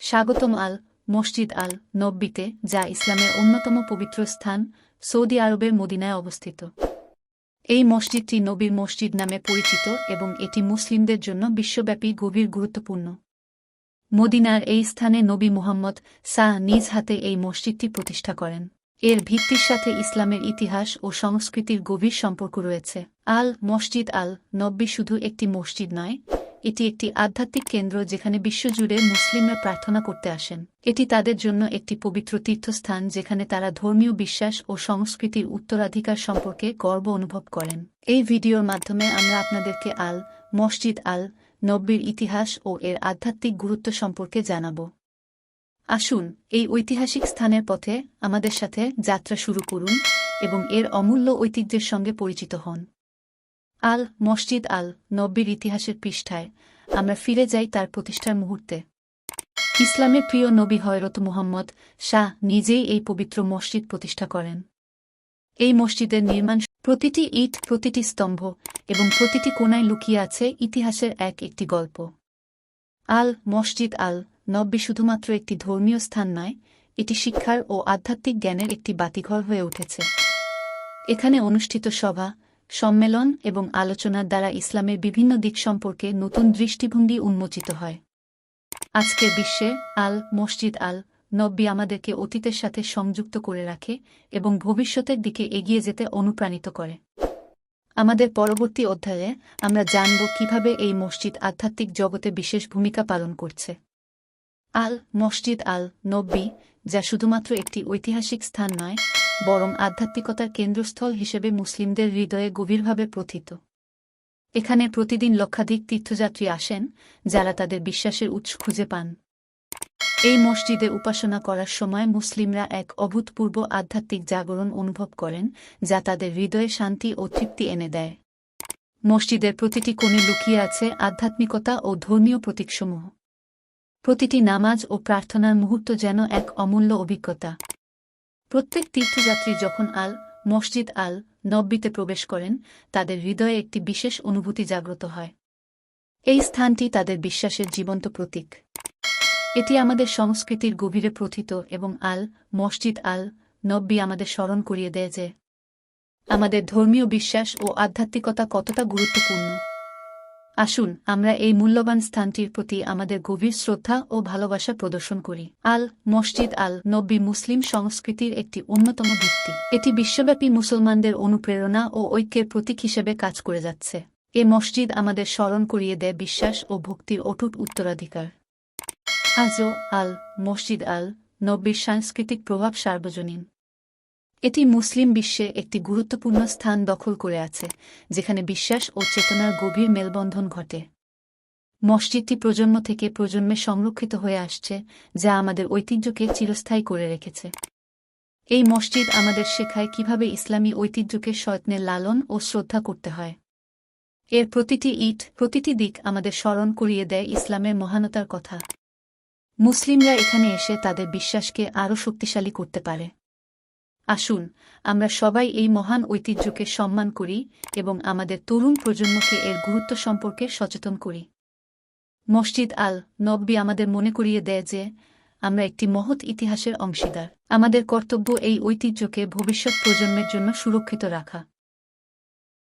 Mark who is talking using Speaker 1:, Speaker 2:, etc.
Speaker 1: স্বাগতম মসজিদ নববীতে, যা ইসলামের অন্যতম পবিত্র স্থান, সৌদি আরবের মদিনায় অবস্থিত। এই মসজিদটি নবীর মসজিদ নামে পরিচিত এবং এটি মুসলিমদের জন্য বিশ্বব্যাপী গভীর গুরুত্বপূর্ণ। মদিনার এই স্থানে নবী মুহাম্মদ নিজ হাতে এই মসজিদটি প্রতিষ্ঠা করেন। এর ভিত্তির সাথে ইসলামের ইতিহাস ও সংস্কৃতির গভীর সম্পর্ক রয়েছে। মসজিদ নববী শুধু একটি মসজিদ নয়, এটি একটি আধ্যাত্মিক কেন্দ্র যেখানে বিশ্বজুড়ে মুসলিমরা প্রার্থনা করতে আসেন। এটি তাদের জন্য একটি পবিত্র তীর্থস্থান যেখানে তারা ধর্মীয় বিশ্বাস ও সংস্কৃতির উত্তরাধিকার সম্পর্কে গর্ব অনুভব করেন। এই ভিডিওর মাধ্যমে আমরা আপনাদেরকে মসজিদ নববীর ইতিহাস ও এর আধ্যাত্মিক গুরুত্ব সম্পর্কে জানাব। আসুন এই ঐতিহাসিক স্থানের পথে আমাদের সাথে যাত্রা শুরু করুন এবং এর অমূল্য ঐতিহ্যের সঙ্গে পরিচিত হন। মসজিদ নববীর ইতিহাসের পৃষ্ঠায় আমরা ফিরে যাই তার প্রতিষ্ঠার মুহূর্তে। ইসলামের প্রিয় নবী হযরত মুহাম্মদ নিজেই এই পবিত্র মসজিদ প্রতিষ্ঠা করেন। এই মসজিদের নির্মাণ, প্রতিটি ইট, প্রতিটি স্তম্ভ এবং প্রতিটি কোণায় লুকিয়ে আছে ইতিহাসের একটি গল্প। মসজিদ নববী শুধুমাত্র একটি ধর্মীয় স্থান নয়, এটি শিক্ষার ও আধ্যাত্মিক জ্ঞানের একটি বাতিঘর হয়ে উঠেছে। এখানে অনুষ্ঠিত সভা, সম্মেলন এবং আলোচনার দ্বারা ইসলামের বিভিন্ন দিক সম্পর্কে নতুন দৃষ্টিভঙ্গি উন্মোচিত হয়। আজকের বিশ্বে মসজিদ নববী আমাদেরকে অতীতের সাথে সংযুক্ত করে রাখে এবং ভবিষ্যতের দিকে এগিয়ে যেতে অনুপ্রাণিত করে। আমাদের পরবর্তী অধ্যায়ে আমরা জানব কিভাবে এই মসজিদ আধ্যাত্মিক জগতে বিশেষ ভূমিকা পালন করছে। মসজিদ নববী, যা শুধুমাত্র একটি ঐতিহাসিক স্থান নয়, বরং আধ্যাত্মিকতার কেন্দ্রস্থল হিসেবে মুসলিমদের হৃদয়ে গভীরভাবে প্রথিত। এখানে প্রতিদিন লক্ষাধিক তীর্থযাত্রী আসেন, যারা তাদের বিশ্বাসের উৎস খুঁজে পান। এই মসজিদে উপাসনা করার সময় মুসলিমরা এক অভূতপূর্ব আধ্যাত্মিক জাগরণ অনুভব করেন, যা তাদের হৃদয়ে শান্তি ও তৃপ্তি এনে দেয়। মসজিদের প্রতিটি কোণে লুকিয়ে আছে আধ্যাত্মিকতা ও ধর্মীয় প্রতীকসমূহ। প্রতিটি নামাজ ও প্রার্থনার মুহূর্ত যেন এক অমূল্য অভিজ্ঞতা। প্রত্যেক তীর্থযাত্রী যখন মসজিদ নববীতে প্রবেশ করেন, তাদের হৃদয়ে একটি বিশেষ অনুভূতি জাগ্রত হয়। এই স্থানটি তাদের বিশ্বাসের জীবন্ত প্রতীক। এটি আমাদের সংস্কৃতির গভীরে প্রথিত এবং মসজিদ নববী আমাদের স্মরণ করিয়ে দেয় যে আমাদের ধর্মীয় বিশ্বাস ও আধ্যাত্মিকতা কতটা গুরুত্বপূর্ণ। আসুন আমরা এই মূল্যবান স্থানটির প্রতি আমাদের গভীর শ্রদ্ধা ও ভালোবাসা প্রদর্শন করি। মসজিদ নববী মুসলিম সংস্কৃতির একটি অন্যতম ভিত্তি। এটি বিশ্বব্যাপী মুসলমানদের অনুপ্রেরণা ও ঐক্যের প্রতীক হিসেবে কাজ করে যাচ্ছে। এ মসজিদ আমাদের স্মরণ করিয়ে দেয় বিশ্বাস ও ভক্তির অটুট উত্তরাধিকার। আজও মসজিদ নববীর সাংস্কৃতিক প্রভাব সার্বজনীন। এটি মুসলিম বিশ্বে একটি গুরুত্বপূর্ণ স্থান দখল করে আছে, যেখানে বিশ্বাস ও চেতনার গভীর মেলবন্ধন ঘটে। মসজিদটি প্রজন্ম থেকে প্রজন্মে সংরক্ষিত হয়ে আসছে, যা আমাদের ঐতিহ্যকে চিরস্থায়ী করে রেখেছে। এই মসজিদ আমাদের শেখায় কিভাবে ইসলামী ঐতিহ্যকে সযত্নে লালন ও শ্রদ্ধা করতে হয়। এর প্রতিটি ইট, প্রতিটি দিক আমাদের স্মরণ করিয়ে দেয় ইসলামের মহানতার কথা। মুসলিমরা এখানে এসে তাদের বিশ্বাসকে আরও শক্তিশালী করতে পারে। আসুন আমরা সবাই এই মহান ঐতিহ্যকে সম্মান করি এবং আমাদের তরুণ প্রজন্মকে এর গুরুত্ব সম্পর্কে সচেতন করি। মসজিদ নববী আমাদের মনে করিয়ে দেয় যে আমরা একটি মহৎ ইতিহাসের অংশীদার। আমাদের কর্তব্য এই ঐতিহ্যকে ভবিষ্যৎ প্রজন্মের জন্য সুরক্ষিত রাখা।